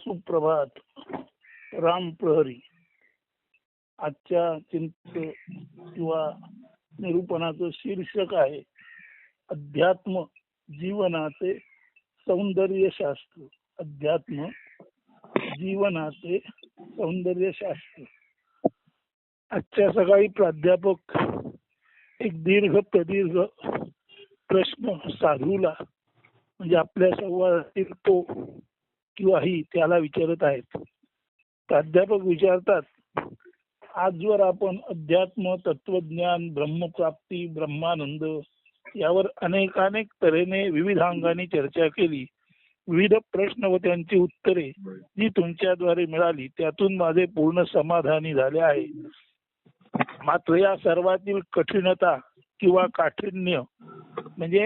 सुप्रभात. राम प्रहरी. आजच्या चिंत किंवा निरूपणाचं शीर्षक आहे अध्यात्म जीवनाचे सौंदर्य शास्त्र. अध्यात्म जीवनाचे सौंदर्य शास्त्र. आजच्या सकाळी प्राध्यापक एक दीर्घ प्रदीर्घ प्रश्न साधूला म्हणजे आपल्या संवादातील तो किंवा ही त्याला विचारत आहेत. प्राध्यापक विचारतात, आजवर आपण अध्यात्म, तत्वज्ञान, ब्रह्मप्राप्ती, ब्रह्मानंद यावर अनेकानेक तऱ्हेने विविधांगाने चर्चा केली. विविध प्रश्न व त्यांची उत्तरे जी तुमच्याद्वारे मिळाली त्यातून माझे पूर्ण समाधानी झाले आहे. मात्र या सर्वातील कठीणता किंवा काठिण्य म्हणजे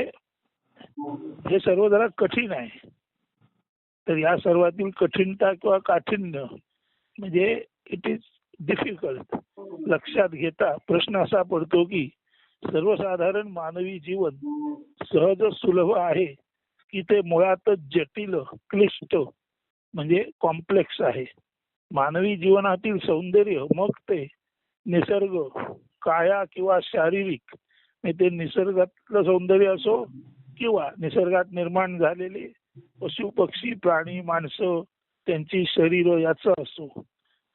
हे सर्व जरा कठीण आहे. तर या सर्वातील कठीणता किंवा काठिण्य म्हणजे इट इज डिफिकल्ट लक्षात घेता प्रश्न असा पडतो की सर्वसाधारण मानवी जीवन सहज सुलभ आहे की ते मुळातच जटिल क्लिष्ट म्हणजे कॉम्प्लेक्स आहे. मानवी जीवनातील सौंदर्य मग ते निसर्ग काया किंवा शारीरिक ते निसर्गातलं सौंदर्य असो किंवा निसर्गात निर्माण झालेले पशु पक्षी प्राणी माणसं त्यांची शरीर याचं असो,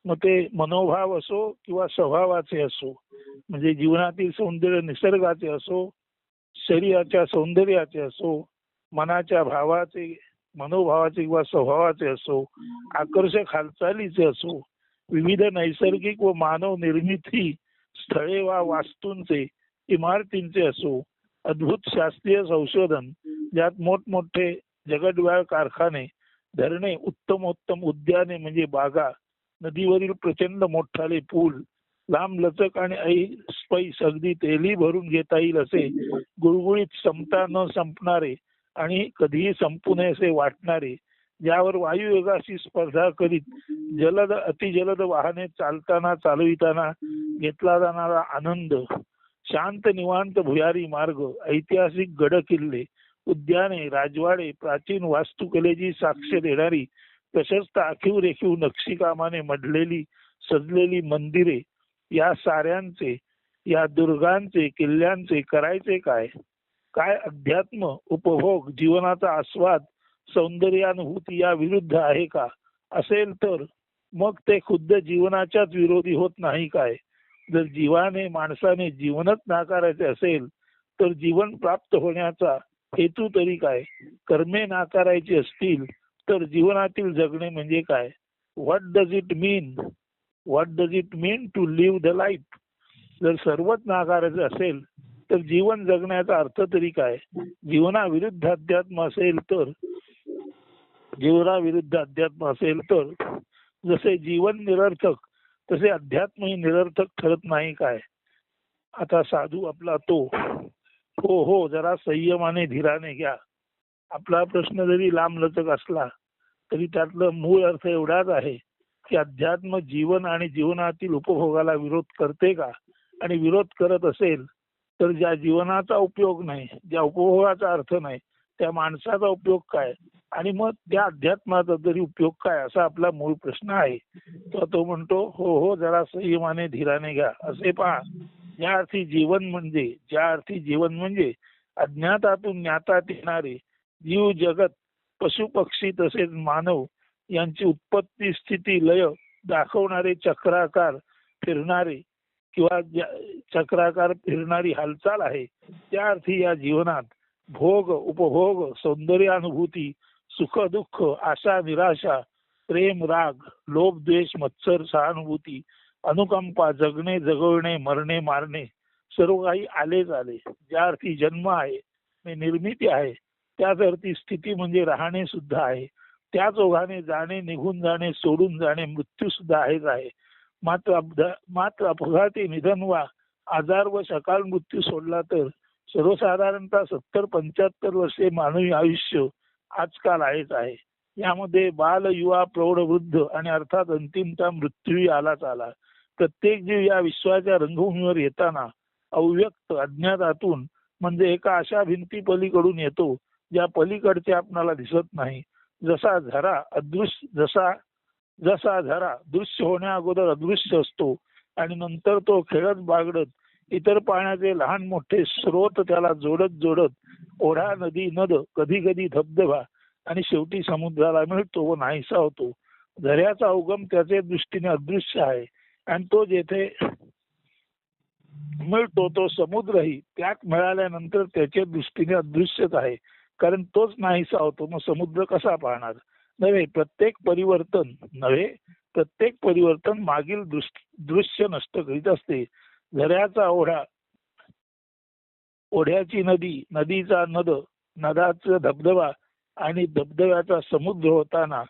मग ते मनोभाव असो किंवा स्वभावाचे असो, म्हणजे जीवनातील सौंदर्य निसर्गाचे असो, शरीराच्या सौंदर्याचे असो, मनाच्या भावाचे मनोभावाचे किंवा स्वभावाचे असो, आकर्षक हालचालीचे असो, विविध नैसर्गिक व मानव निर्मिती स्थळे वा वास्तूंचे इमारतींचे असो, अद्भुत शास्त्रीय संशोधन ज्यात मोठमोठे जगद्व्याळ कारखाने, धरणे, उत्तमोत्तम उद्याने म्हणजे बागा, नदीवरील प्रचंड मोठाले पूल, लांब लचक आणि ऐसपैस अगदी तेली भरून घेता येईल असे गुळगुळीत संपता न संपणारे आणि कधीही संपू नये असे वाटणारे, ज्यावर वायुवेगाशी स्पर्धा करीत जलद अतिजलद वाहने चालताना चालविताना घेतला जाणारा आनंद, शांत निवांत भुयारी मार्ग, ऐतिहासिक गड किल्ले, उद्याने, राजवाडे, प्राचीन वास्तुकलेची साक्ष देणारी प्रशस्त आखीव रेखीव नक्षीकामाने मढलेली सजलेली मंदिरे, या साऱ्यांचे या दुर्गांचे किल्ल्यांचे करायचे काय? काय अध्यात्म उपभोग जीवनाचा आस्वाद सौंदर्यानुभूती या विरुद्ध आहे का? असेल तर मग ते खुद्द जीवनाच्याच विरोधी होत नाही काय? जर जीवाने माणसाने जीवनच नाकारायचे असेल तर जीवन प्राप्त होण्याचा हेतू तरी काय? कर्मे नाकारायची असतील तर जीवनातील जगणे म्हणजे काय? What does it mean? What does it mean to live the life? जर सर्वच नाकारायचं असेल तर जीवन जगण्याचा अर्थ तरी काय? जीवनाविरुद्ध अध्यात्म असेल तर जसे जीवन निरर्थक तसे अध्यात्मही निरर्थक ठरत नाही काय? आता साधू आपला तो हो हो जरा संयमाने धीराने घ्या. आपला प्रश्न जरी लांबलचक असला तरी त्यातलं मूळ अर्थ एवढाच आहे की अध्यात्म जीवन आणि जीवनातील उपभोगाला विरोध करते का? आणि विरोध करत असेल तर ज्या जीवनाचा उपयोग नाही, ज्या उपभोगाचा अर्थ नाही, त्या माणसाचा उपयोग काय? आणि मग त्या अध्यात्माचा तरी उपयोग काय? असा आपला मूळ प्रश्न आहे. तर तो म्हणतो हो हो जरा संयमाने धीराने घ्या. असे पहा, ज्या अर्थी जीवन म्हणजे अज्ञातातून ज्ञातात येणारे जीव जगत पशु पक्षी तसेच मानव यांची उत्पत्ती स्थिती लय दाखवणारे चक्राकार फिरणारी हालचाल आहे. त्या अर्थी या जीवनात भोग उपभोग सौंदर्यानुभूती सुख दुःख आशा निराशा प्रेम राग लोभ द्वेष मत्सर सहानुभूती अनुकंपा जगणे जगवणे मरणे मारणे सर्व काही आलेच आले. ज्या अर्थी जन्म आहे निर्मिती आहे त्याच अर्थी स्थिती म्हणजे राहणे सुद्धा आहे. त्याच ओघाने जाणे निघून जाणे सोडून जाणे मृत्यू सुद्धा आहेच आहे. मात्र अपघाती निधन वा आजार व सकाळ मृत्यू सोडला तर सर्वसाधारणतः 70-75 वर्षे मानवी आयुष्य आजकाल आहेच आहे. यामध्ये बाल युवा प्रौढ वृद्ध आणि अर्थात अंतिमता मृत्यूही आलाच आला. प्रत्येक जीव या विश्वाच्या रंगभूमीवर येताना अव्यक्त अज्ञातातून म्हणजे एका अशा भिंती पलीकडून येतो ज्या पलीकडचे आपणाला दिसत नाही. जसा झरा अदृश्य जसा झरा दृश्य होण्या अगोदर अदृश्य असतो आणि नंतर तो खेळत बागडत इतर पाण्याचे लहान मोठे स्रोत त्याला जोडत जोडत ओढा नदी नद कधी कधी धबधबा आणि शेवटी समुद्राला मिळतो व नाहीसा होतो. झऱ्याचा उगम त्याचे दृष्टीने अदृश्य आहे आणि तो जेथे मिळतो तो समुद्रही त्यात मिळाल्यानंतर त्याच्या दृष्टीने अदृश्यच आहे, कारण तोच नाहीसा होतो. मग समुद्र कसा पाहणार? प्रत्येक परिवर्तन मागील दृश्य नष्ट करीत असते. झऱ्याचा ओढा, ओढ्याची नदी, नदीचा नद, नदाचा धबधबा आणि धबधब्याचा समुद्र होताना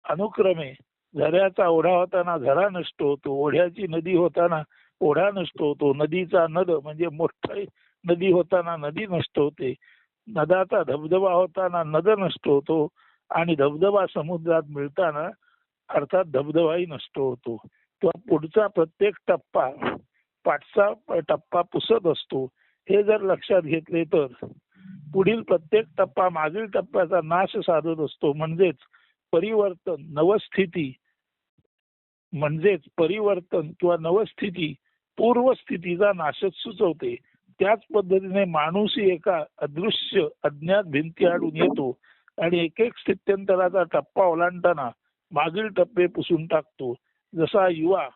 अनुक्रमे झऱ्याचा ओढा होताना झरा नष्ट होतो, ओढ्याची नदी होताना ओढा नष्ट होतो, नदीचा नद म्हणजे मोठी नदी होताना नदी नष्ट होते, नदाचा धबधबा होताना नद नष्ट होतो आणि धबधबा समुद्रात मिळताना अर्थात धबधबाही नष्ट होतो. किंवा पुढचा प्रत्येक टप्पा पाठचा टप्पा पुसत असतो. हे जर लक्षात घेतले तर पुढील प्रत्येक टप्पा मागील टप्प्याचा नाश साधत असतो. परिवर्तन किंवा नवस्थिती पूर्वस्थितीचा नाशच सुचवते. त्याच पद्धतीने माणूसही एका अदृश्य अज्ञात भिंती आडून येतो आणि एक एक स्थित्यंतराचा टप्पा ओलांडताना मागील टप्पे पुसून टाकतो. जसा युवा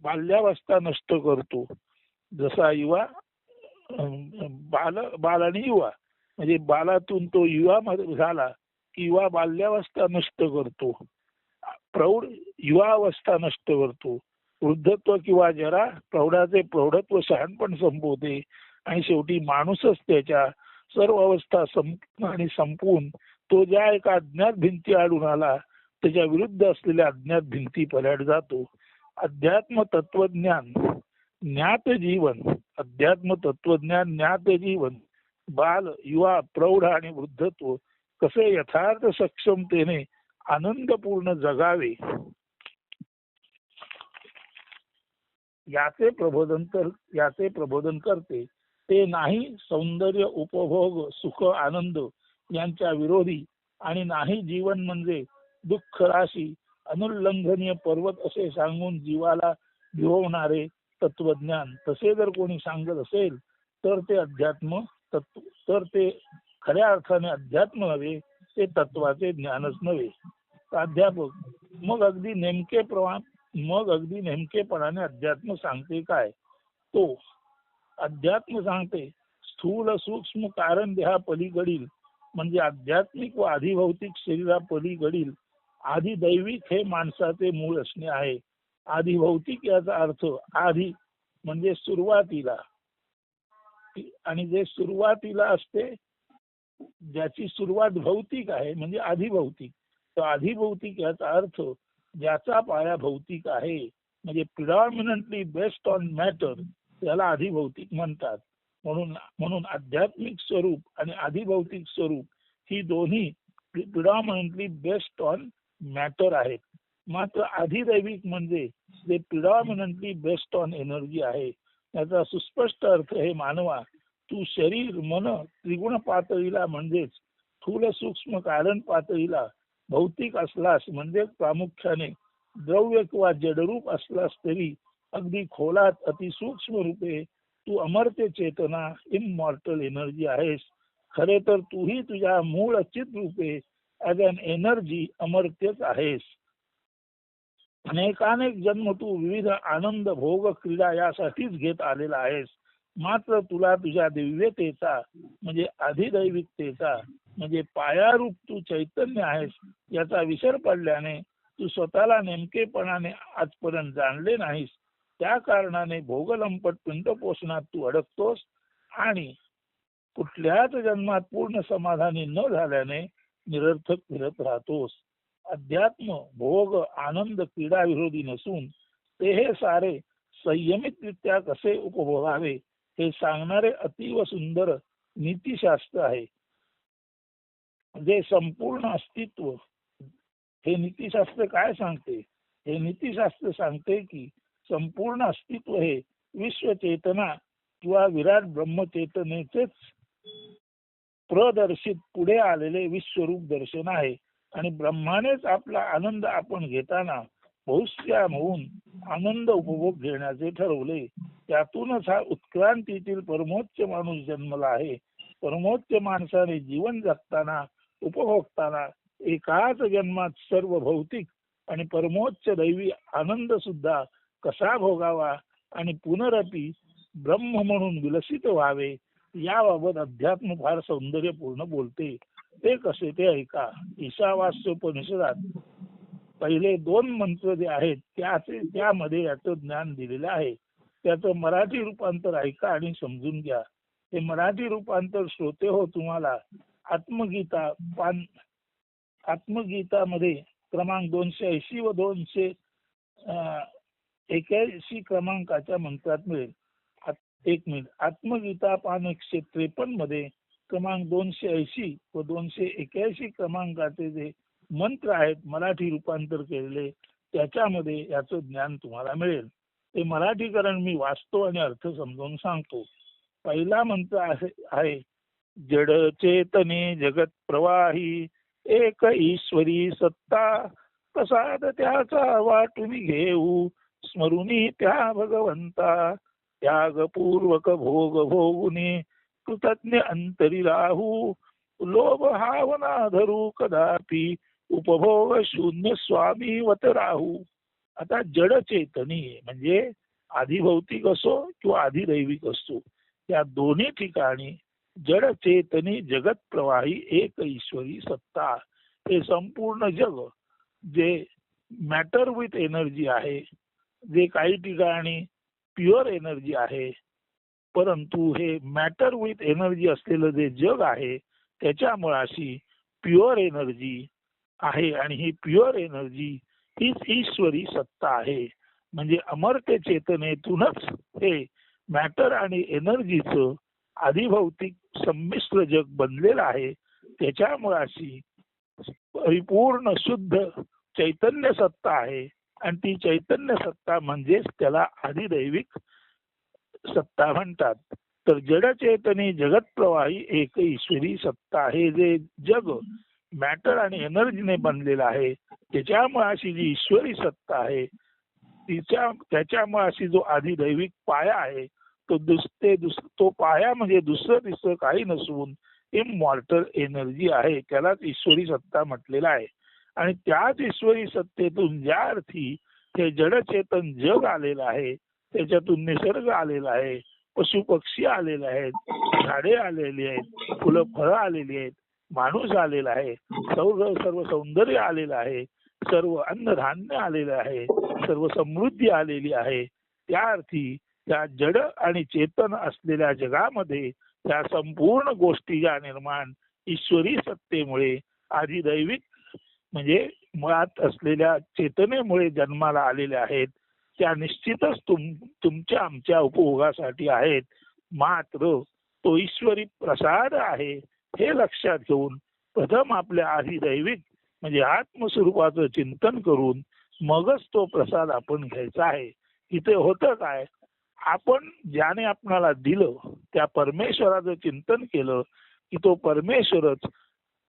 बाल्यावस्था नष्ट करतो, जसा युवा बाल आणि युवा म्हणजे बालातून तो युवा झाला की युवा बाल्यावस्था नष्ट करतो, प्रौढ युवावस्था नष्ट करतो, वृद्धत्व किंवा जरा प्रौढाचे प्रौढत्व शहाणपण संपवते आणि शेवटी माणूसच त्याच्या सर्व अवस्था आणि संपवून तो ज्या एका अज्ञात भिंती आडून आला त्याच्या विरुद्ध असलेल्या अज्ञात भिंती पल्याड जातो. अध्यात्म तत्वज्ञान ज्ञात जीवन बाल युवा प्रौढ आणि वृद्धत्व कसे यथार्थ सक्षमतेने आनंदपूर्ण जगावे याचे प्रबोधन करते. ते नाही सौंदर्य उपभोग सुख आनंद यांच्या विरोधी आणि नाही जीवन म्हणजे दुःख राशी अनुल्लंघनीय पर्वत असे सांगून जीवाला भिवणारे तत्वज्ञान. तसे जर कोणी सांगत असेल तर ते खऱ्या अर्थाने अध्यात्म नव्हे, ते तत्वाचे ज्ञानच नव्हे. प्राध्यापक मग अगदी नेमकेपणाने अध्यात्म सांगते काय? तो अध्यात्म सांगते स्थूल सूक्ष्म कारण देहा पलीकडील म्हणजे आध्यात्मिक व आधिभौतिक शरीरा पलीकडील आधिदैविक हे माणसाचे मूळ असणे आहे. आधिभौतिक याचा अर्थ आधी म्हणजे सुरुवातीला, आणि जे सुरुवातीला असते ज्याची सुरुवात भौतिक आहे म्हणजे आधिभौतिक. तर आधिभौतिक याचा अर्थ ज्याचा पाया भौतिक आहे म्हणजे प्रिडॉमिनंटली बेस्ड ऑन मॅटर, त्याला आधिभौतिक म्हणतात. म्हणून आध्यात्मिक स्वरूप आणि आधिभौतिक स्वरूप ही दोन्ही प्रिडॉमिनंटली बेस्ड ऑन मॅटर आहेत. मात्र आधिदैविक म्हणजे जे प्रिडॉमिनंटली बेस्ड ऑन एनर्जी आहे. याचा सुस्पष्ट अर्थ हे मानवा, तू शरीर मन त्रिगुण पातळीला म्हणजेच स्थूल सूक्ष्म कारण पातळीला भौतिक असलास म्हणजे प्रामुख्याने द्रव्य किंवा जडरूप असलास तरी अगदी खोलात अतिसूक्ष्म रूपे तू अमर्त्य चेतना इमॉर्टल एनर्जी आहेस. खरे तर तूही तुझ्या मूळ अचित रूपे ॲज अन एनर्जी अमर्त्यच आहेस. अनेकानेक जन्म तू विविध आनंद भोग क्रीडा यासाठीच घेत आलेला आहेस. मात्र तुला तुझ्या दिव्यतेचा म्हणजे अधिदैविकतेचा म्हणजे पायारूप तू चैतन्य आहेस याचा विसर पडल्याने तू स्वतःला नेमकेपणाने आजपर्यंत जाणले नाहीस. त्या कारणाने भोगलंपट पिंडपोषणात तू अडकतोस आणि कुठल्याच जन्मात पूर्ण समाधानी न झाल्याने निरर्थक फिरत राहतोस. अध्यात्म भोग आनंद क्रीडा विरोधी नसून ते हे सारे संयमितरित्या कसे उपभोगावे हे सांगणारे अतिव सुंदर नीतिशास्त्र आहे. जे संपूर्ण अस्तित्व हे नीतिशास्त्र काय सांगते? हे नीतिशास्त्र सांगते की संपूर्ण अस्तित्व हे विश्वचेतना किंवा विराट ब्रह्मचेतनेचेच प्रदर्शित पुढे आलेले विश्वरूप दर्शन आहे. आणि ब्रह्मानेच आपला आनंद आपण घेताना बहुश्याम होऊन आनंद उपभोग घेण्याचे ठरवले. त्यातूनच हा उत्क्रांतीतील परमोच्च माणूस जन्मला आहे. परमोच्च माणसाने जीवन जगताना उपभोगताना एकाच जन्मात सर्व भौतिक आणि परमोच्च दैवी आनंद सुद्धा कसा भोगावा आणि पुनरपी ब्रह्म म्हणून विलसित व्हावे याबाबत अध्यात्म फार सौंदर्यपूर्ण बोलते. ते कसे ते ऐका. ईशावास्योपनिषदात पहिले 2 मंत्र जे आहेत त्यामध्ये याचं ज्ञान दिलेलं आहे. त्याचं मराठी रूपांतर ऐका आणि समजून घ्या. हे मराठी रूपांतर श्रोते हो तुम्हाला आत्मगीतामध्ये क्रमांक 280 व 281 क्रमांकाच्या मंत्रात मिळेल. एक मिनिट. आत्मगीता पान 153 मध्ये क्रमांक 280 व 281 क्रमांकाचे जे मंत्र आहेत मराठी रूपांतर केलेले त्याच्यामध्ये याचं ज्ञान तुम्हाला मिळेल. ते मराठीकरण मी वाचतो आणि अर्थ समजावून सांगतो. पहिला मंत्र आहे जड चेतने जगत प्रवाही एक ईश्वरी सत्ता प्रसाद त्याचा वाटून घेऊ स्मरुनी त्या भगवंता त्यागपूर्वक भोग भोगुनी कृतज्ञ अंतरी राहू लोभ भावना धरू कदापि उपभोग शून्य स्वामी वत राहू. आता जड चेतनी म्हणजे आधिभौतिक असो किंवा आधिदैविक असो या दोन्ही ठिकाणी जड चेतनी जगत प्रवाही एक ईश्वरी सत्ता. हे संपूर्ण जग जे मॅटर विथ एनर्जी आहे, जे काही ठिकाणी प्युअर एनर्जी आहे, परंतु हे मॅटर विथ एनर्जी असलेलं जे जग आहे त्याच्या मुळाशी प्युअर एनर्जी आहे आणि ही प्युअर एनर्जी हीच ईश्वरी सत्ता आहे. म्हणजे अमर्त्य चेतनेतूनच हे मॅटर आणि एनर्जीचं आधिभौतिक संमिश्र जग बनलेलं आहे. त्याच्या मुळाशी परिपूर्ण शुद्ध चैतन्य सत्ता आहे आणि ती चैतन्य सत्ता म्हणजेच त्याला आधिदैविक सत्ता म्हणतात. तर जड चेतनी जगत प्रवाही एक ईश्वरी सत्ता. हे जे जग मॅटर आणि एनर्जीने बनलेलं आहे त्याच्या मुळाशी जी ईश्वरी सत्ता आहे त्याच्या मुळाशी जो आधिदैविक पाया आहे तो पाया म्हणजे दुसरं तिसरं काही नसून इमॉर्टल एनर्जी आहे. त्यालाच ईश्वरी सत्ता म्हटलेलं आहे. आणि त्याच ईश्वरी सत्तेतून ज्या अर्थी हे जडचेतन जग आलेलं आहे, त्याच्यातून निसर्ग आलेला आहे, पशु पक्षी आलेले आहेत, झाडे आलेली आहेत, फुलं फळं आलेली आहेत, माणूस आलेला आहे, सर्व सौंदर्य आलेलं आहे, सर्व अन्नधान्य आलेलं आहे, सर्व समृद्धी आलेली आहे. त्या अर्थी त्या जड आणि चेतन असलेल्या जगामध्ये त्या संपूर्ण गोष्टी ज्या निर्माण ईश्वरी सत्तेमुळे आधिदैविक म्हणजे मुळात असलेल्या चेतनेमुळे जन्माला आलेल्या आहेत त्या निश्चितच तुमच्या आमच्या उपभोगासाठी आहेत. मात्र तो ईश्वरी प्रसाद आहे हे लक्षात घेऊन प्रथम आपल्या आधिदैविक म्हणजे आत्मस्वरूपाचं चिंतन करून मगच तो प्रसाद आपण घ्यायचा आहे. इथे होतं काय, आपण ज्याने आपणाला दिलं त्या परमेश्वराचं चिंतन केलं की तो परमेश्वरच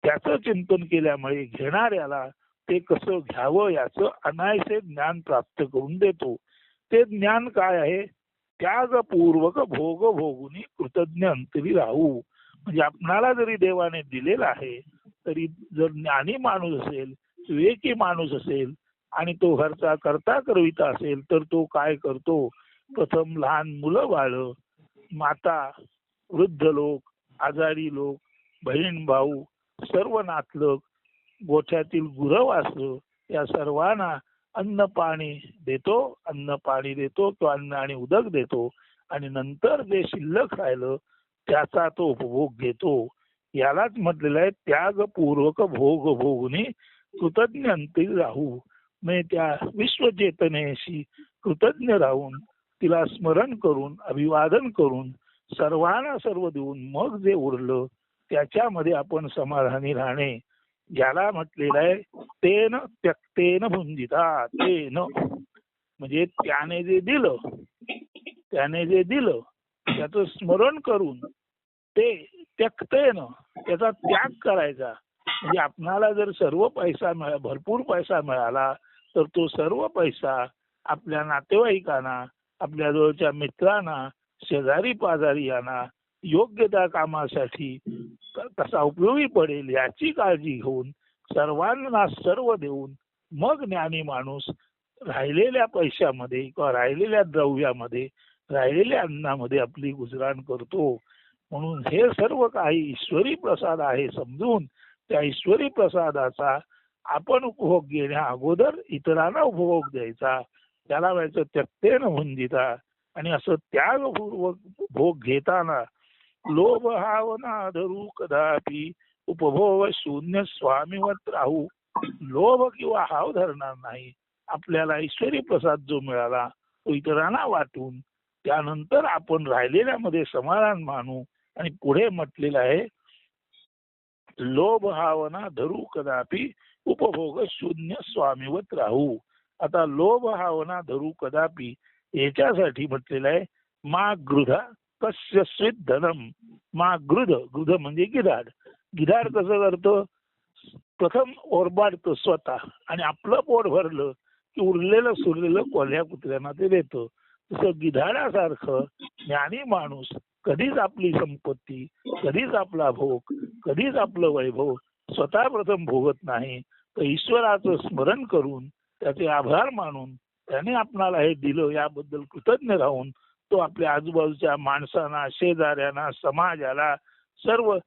त्याचं चिंतन केल्यामुळे घेणाऱ्याला ते कसं घ्यावं याचं अनायसे ज्ञान प्राप्त करून देतो. ते ज्ञान काय आहे, त्यागपूर्वक भोग भोगुनी कृतज्ञ अंतरी राहू. म्हणजे आपणाला जरी देवाने दिलेला आहे तरी जर ज्ञानी माणूस असेल, विवेकी माणूस असेल आणि तो घरचा करता करविता असेल तर तो काय करतो, प्रथम लहान मुलं बाळ, माता, वृद्ध लोक, आजारी लोक, बहीण भाऊ, सर्व नातलग, गोठ्यातील गुरवासर या सर्वांना अन्न पाणी देतो किंवा अन्न आणि उदक देतो आणि नंतर जे शिल्लक राहिलं त्याचा तो उपभोग घेतो. यालाच म्हटलेलं आहे त्यागपूर्वक भोग भोगुनी कृतज्ञ अंतरी राहू. म्हणजे त्या विश्वचेतनेशी कृतज्ञ राहून तिला स्मरण करून अभिवादन करून सर्वांना सर्व देऊन मग जे उरलं त्याच्यामध्ये आपण समाधानी राहणे याला म्हटलेलं आहे तेन त्यक्तेन भुंजिता. तेन म्हणजे त्याने जे दिलं त्याचं स्मरण करून ते त्यक्तेन त्याचा त्याग करायचा. म्हणजे आपणाला जर सर्व पैसा भरपूर पैसा मिळाला तर तो सर्व पैसा आपल्या नातेवाईकांना, आपल्या जवळच्या मित्रांना, शेजारी पाजारी यांना योग्य त्या कामासाठी कसा उपयोगी पडेल याची काळजी घेऊन सर्वांना सर्व देऊन मग ज्ञानी माणूस राहिलेल्या पैशामध्ये किंवा राहिलेल्या द्रव्यामध्ये, राहिलेल्या अन्नामध्ये आपली गुजराण करतो. म्हणून हे सर्व काही ईश्वरी प्रसाद आहे समजून त्या ईश्वरी प्रसादाचा आपण उपभोग घेण्या अगोदर इतरांना उपभोग द्यायचा. त्याला व्हायचं त्यक्तेन भुंजिता. आणि असं त्यागपूर्वक भोग घेताना लोभ हावना धरू कदापि उपभोग शून्य स्वामीवत राहू. लोभ किंवा हाव धरणार नाही. आपल्याला ईश्वरी प्रसाद जो मिळाला तो इतरांना वाटून त्यानंतर आपण राहिलेल्यामध्ये समाधान मानू. आणि पुढे म्हटलेलं आहे लोभ हावना धरू कदापि उपभोग शून्य स्वामीवत राहू. आता लोभ हावना धरू कदापि याच्यासाठी म्हटलेलं आहे मा गृधा कस्य स्वित धनम. मा गृध म्हणजे गिधाड. गिधाड कसं करतं, प्रथम ओरबाडतं स्वतः आणि आपलं पोट भरलं की उरलेलं सुरलेलं कोल्ह्या कुत्र्यांना ते देतं. तसं गिधाडासारखं ज्ञानी माणूस कधीच आपली संपत्ती, कधीच आपला भोग, कधीच आपलं वैभव स्वतः प्रथम भोगत नाही, तर ईश्वराचं स्मरण करून त्याचे आभार मानून त्याने आपणाला हे दिलं याबद्दल कृतज्ञ राहून तो आपल्या आजूबाजूच्या माणसांना, शेजाऱ्यांना, समाजाला, सर्व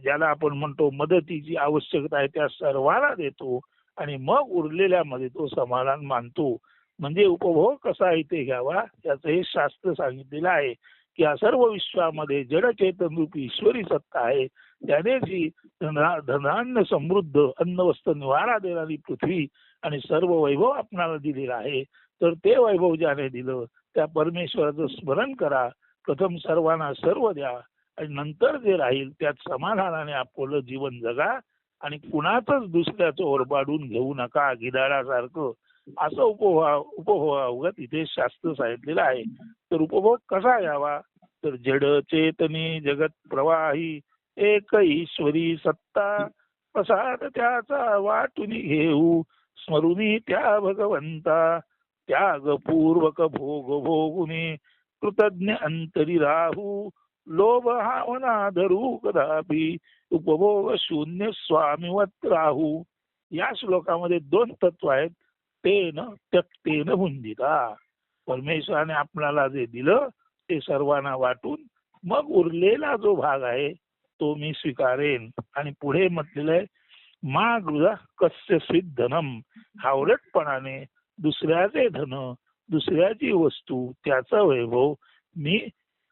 ज्याला आपण म्हणतो मदतीची आवश्यकता आहे त्या सर्वांना देतो. आणि मग उरलेल्यामध्ये तो समाधान मानतो. म्हणजे उपभोग कसा इथे घ्यावा त्याचं हे शास्त्र सांगितलेलं आहे की या सर्व विश्वामध्ये जड चेतन रूपी ईश्वरी सत्ता आहे. त्याने जी धनान्न समृद्ध अन्न वस्त्र निवारा देणारी पृथ्वी आणि सर्व वैभव आपणाला दिलेला आहे. तर ते वैभव ज्याने दिलं त्या परमेश्वराचं स्मरण करा. प्रथम सर्वांना सर्व द्या आणि नंतर जे राहील त्यात समाधानाने आपलं जीवन जगा. आणि कुणाचंच दुसऱ्याचं ओरबाडून घेऊ नका गिधाडासारखं. असं उपभोगावगत इथे शास्त्र सांगितलेलं आहे. तर उपभोग कसा घ्यावा तर जड चेतनी जगत प्रवाही एक ईश्वरी सत्ता प्रसाद त्याचा वाटून घेऊ स्मरुनी त्या भगवंता. त्यागपूर्वक भोग भोगुनी कृतज्ञ अंतरी राहू. लोभ हावना धरू कदापि उपभोग शून्य स्वामीवत राहू. या श्लोकामध्ये दोन तत्व आहेत. तेन त्यक्तेन भुंजिता. परमेश्वराने आपल्याला जे दिलं ते सर्वांना वाटून मग उरलेला जो भाग आहे तो मी स्वीकारेन. आणि पुढे म्हटलेलं आहे मा गृहा कस्य स्वित धनम. हावरटपणाने दुसऱ्याचे धन, दुसऱ्याची वस्तू, त्याचा वैभव मी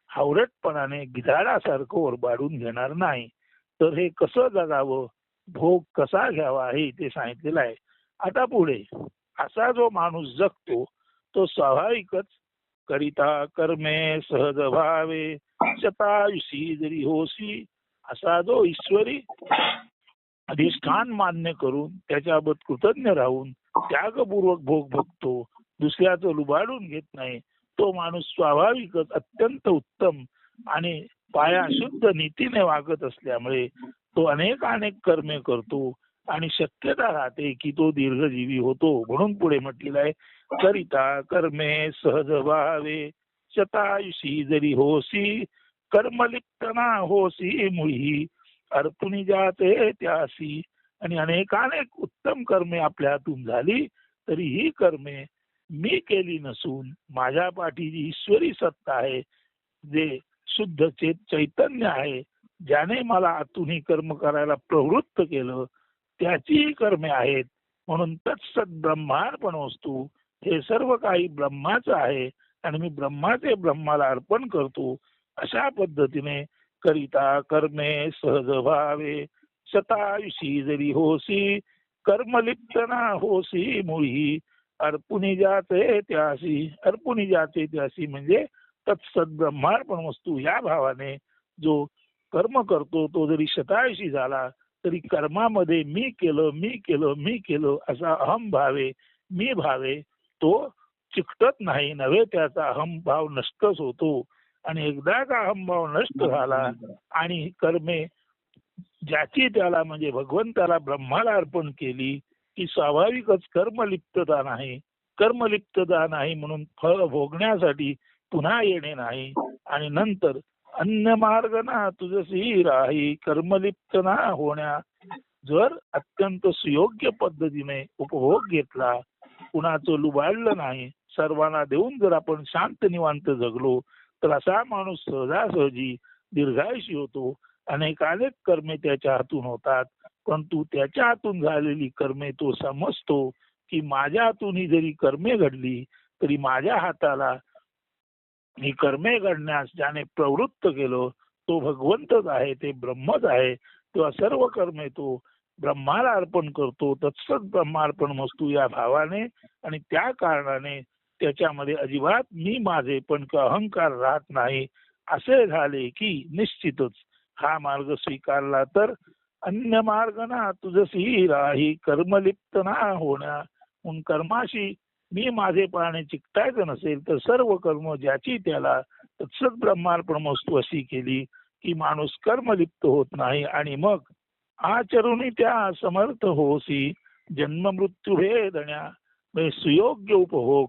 हावरटपणाने गिधाडासारखं ओरबाडून घेणार नाही. तर हे कसं जगावं, भोग कसा घ्यावा हे इथे सांगितलेलं आहे. आता पुढे असा जो माणूस जगतो तो स्वाभाविकच करिता कर्मे सहज भावे शतायुषी जरी होसी. असा जो ईश्वरी अधिष्ठान मान्य करून त्याच्याबाबत कृतज्ञ राहून त्यागपूर्वक भोग भोगतो, दुसऱ्याचं लुबाडून घेत नाही, तो माणूस स्वाभाविकच अत्यंत उत्तम आणि पाया शुद्ध नीतीने वागत असल्यामुळे तो अनेक कर्मे करतो आणि शक्यता राहते की तो दीर्घजीवी होतो. म्हणून पुढे म्हटलेलं आहे करिता कर्मे सहज भावे शतायुषी जरी होसी कर्मलिप्तना होसी मुळी अर्पुणी जाते त्यासी. आणि अनेकानेक उत्तम कर्मे आपल्या हातून झाली तरी ही कर्मे मी केली नसून माझ्या पाठीची ईश्वरी सत्ता आहे, जे शुद्ध चैतन्य आहे, ज्याने मला आतून ही कर्म करायला प्रवृत्त केलं त्याची कर्मे आहेत. म्हणून तत्सत ब्रह्मार्पण वस्तू. हे सर्व काही ब्रह्माचं आहे आणि मी ब्रह्माचे ब्रह्माला अर्पण करतो. अशा पद्धतीने करिता कर्मे सहज भावे शतायुषी जरी होसी कर्मलिप्तना होसी मुळी अर्पुणी जाते त्यासी. अर्पुणी जाते त्यासी म्हणजे तत्सत ब्रह्मार्पण वस्तू या भावाने जो कर्म करतो तो जरी शतायुषी झाला तरी कर्मामध्ये मी केलं असा अहम भावे, मी भावे तो चिकटत नाही. नव्हे त्याचा अहमभाव नष्टच होतो. आणि एकदा का अहमभाव नष्ट झाला आणि कर्मे ज्याची त्याला म्हणजे भगवंताला ब्रह्माला अर्पण केली की स्वाभाविकच कर्मलिप्तता नाही. कर्मलिप्तता नाही म्हणून फळ भोगण्यासाठी पुन्हा येणे नाही. आणि नंतर अन्य मार्ग ना तुझसी राही कर्मलिप्त ना होण्या. जर अत्यंत सुयोग्य पद्धतीने उपभोग घेतला, कुणाचं लुबाडलं नाही, सर्वांना देऊन जर आपण शांत निवांत जगलो तर असा माणूस सहजासहजी दीर्घायुषी होतो. अनेकानेक कर्मे त्याच्या हातून होतात, परंतु त्याच्या हातून झालेली कर्मे तो समजतो की माझ्या हातून ही जरी कर्मे घडली तरी माझ्या हाताला ही कर्मे घडण्यास ज्याने प्रवृत्त केलं तो भगवंतच आहे, ते ब्रह्मच आहे. तेव्हा सर्व कर्मे तो ब्रह्माला अर्पण करतो. तत्सत ब्रह्मार्पण मस्तू या भावाने आणि त्या कारणाने त्याच्यामध्ये अजिबात मी माझे पण अहंकार राहत नाही. असे झाले की निश्चितच हा मार्ग स्वीकारला तर अन्य मार्ग ना तुझसी राही कर्मलिप्त ना होण्या. म्हणून कर्माशी मी माझे पाहणे चिकटायचं नसेल तर सर्व कर्म ज्याची त्याला तत्सत ब्रह्मार्पण वस्तू अशी केली की माणूस कर्मलिप्त होत नाही. आणि मग आचरुणी त्या समर्थ होसी जन्म मृत्यू भेदण्या. म्हणजे सुयोग्य उपभोग,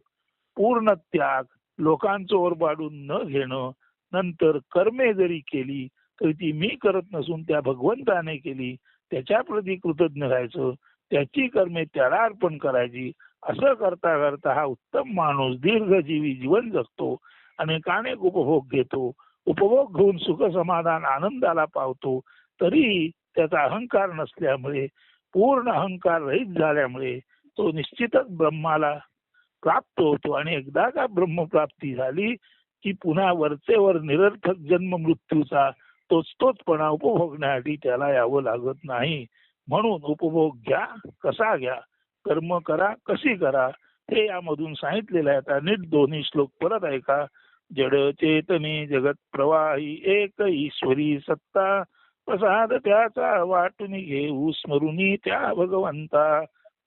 पूर्ण त्याग, लोकांचं ओरबाडून न घेणं, नंतर कर्मे जरी केली तरी ती मी करत नसून त्या भगवंताने केली, त्याच्या प्रती कृतज्ञ राहायचं, त्याची कर्मे त्याला अर्पण करायची. असं करता करता हा उत्तम माणूस दीर्घजीवी जीवन जगतो, अनेकानेक उपभोग घेतो. उपभोग घेऊन सुख समाधान आनंदाला पावतो. तरी त्याचा अहंकार नसल्यामुळे, पूर्ण अहंकार रहित झाल्यामुळे तो निश्चितच ब्रह्माला प्राप्त होतो. आणि एकदा का ब्रह्मप्राप्ती झाली की पुन्हा वरचेवर निरर्थक जन्म मृत्यूचा तोचपणा उपभोगण्यासाठी त्याला यावं लागत नाही. म्हणून उपभोग घ्या, कसा घ्या, कर्म करा, कशी करा, हे यामधून सांगितलेलं आहे. आता नीट दोन्ही श्लोक परत ऐका. जड चेतनी जगत प्रवाही एक ईश्वरी सत्ता, प्रसाद त्याचा वाटून घेऊ स्मरुनी त्या भगवंता.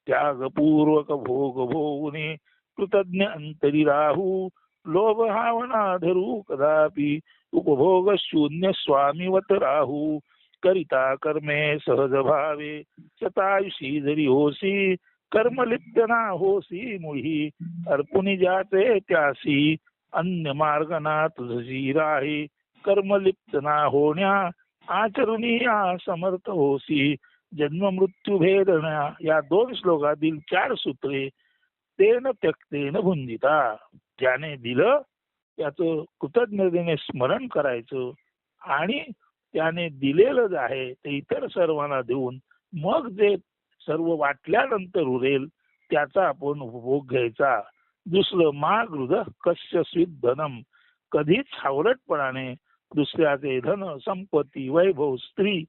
त्यागपूर्वक भोग भोगुनी कृतज्ञ अंतरी राहू, लोभ हावना धरू कदापि उपभोग शून्य स्वामीवत राहू. करिता कर्मे सहज भावे शतायुषी जरी होसी, कर्मलिप्त ना होसी मुळी अर्पुनी ज्याचे त्यासी. अन्य मार्ग ना तुझी राही कर्मलिप्त ना होण्या, आचरुनी या समर्थ होसी जन्म मृत्यू भेदण्या. या दोन श्लोकातील 4 सूत्रे तेन त्यक्तेन भुंजिता. ज्याने दिलं त्याचं कृतज्ञतेने स्मरण करायचं आणि त्याने दिलेलं जे आहे ते इतर सर्वांना देऊन मग जे सर्व वाटल्यानंतर उरेल त्याचा आपण उपभोग घ्यायचा. दुसरं मागृध कस्य स्वित धनम. कधीच हावरटपणाने दुसऱ्याचे धन संपत्ती वैभव स्त्री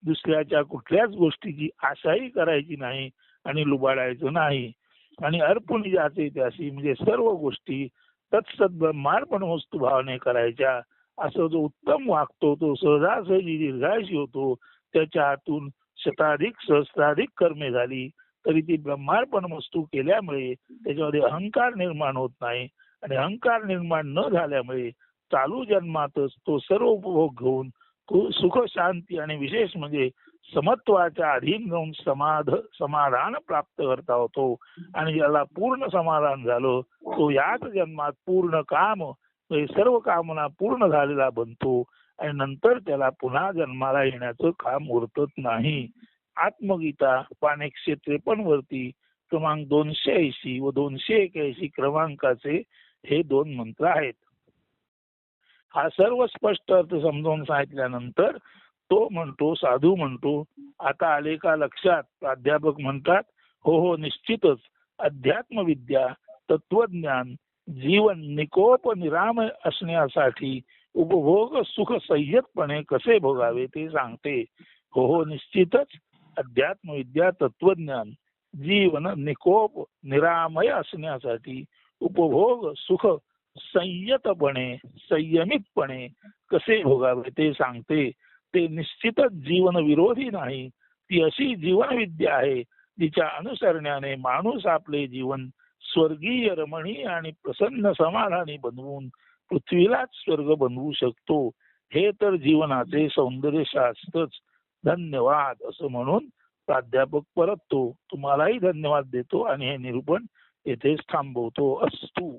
दुसऱ्याच्या कुठल्याच गोष्टीची आशाही करायची नाही आणि लुबाडायचं नाही. आणि अर्पण ज्याचे त्याशी म्हणजे सर्व गोष्टी तत्सत ब्रह्मार्पण वस्तू भावने करायच्या. असं जो उत्तम वागतो तो सहजासहजी दीर्घायुषी होतो. त्याच्या हातून शताधिक सहस्राधिक कर्मे झाली तरी ती ब्रह्मार्पण वस्तू केल्यामुळे त्याच्यामध्ये अहंकार निर्माण होत नाही. आणि अहंकार निर्माण न झाल्यामुळे चालू जन्मातच तो सर्व उपभोग घेऊन सुख शांती आणि विशेष म्हणजे समत्वाच्या अधीन जाऊन समाधान प्राप्त करता होतो. आणि ज्याला पूर्ण समाधान झालं तो याच जन्मात पूर्ण काम सर्व कामना पूर्ण झालेला बनतो आणि नंतर त्याला पुन्हा जन्माला येण्याचं काम उरतत नाही. आत्मगीता पान 153 वरती क्रमांक 280 व 281 क्रमांकाचे हे 2 मंत्र आहेत. हा सर्व स्पष्ट अर्थ समजावून सांगितल्यानंतर तो म्हणतो, साधू म्हणतो, आता आले का लक्षात? प्राध्यापक म्हणतात, हो हो निश्चितच. अध्यात्म विद्या तत्वज्ञान जीवन निकोप निरामय असण्यासाठी उपभोग सुख संयतपणे कसे भोगावे ते सांगते. हो हो निश्चितच. अध्यात्म विद्या तत्वज्ञान जीवन निकोप निरामय असण्यासाठी उपभोग सुख संयतपणे संयमितपणे कसे भोगावे ते सांगते. ते निश्चितच जीवन विरोधी नाही. ती अशी जीवन विद्या आहे जिच्या अनुसरण्याने माणूस आपले जीवन स्वर्गीय रमणीय आणि प्रसन्न समाधानी बनवून पृथ्वीलाच स्वर्ग बनवू शकतो. हे तर जीवनाचे सौंदर्य शास्त्रच. धन्यवाद असं म्हणून प्राध्यापक परततो. तुम्हालाही धन्यवाद देतो आणि हे निरूपण येथेच थांबवतो. अस्तु.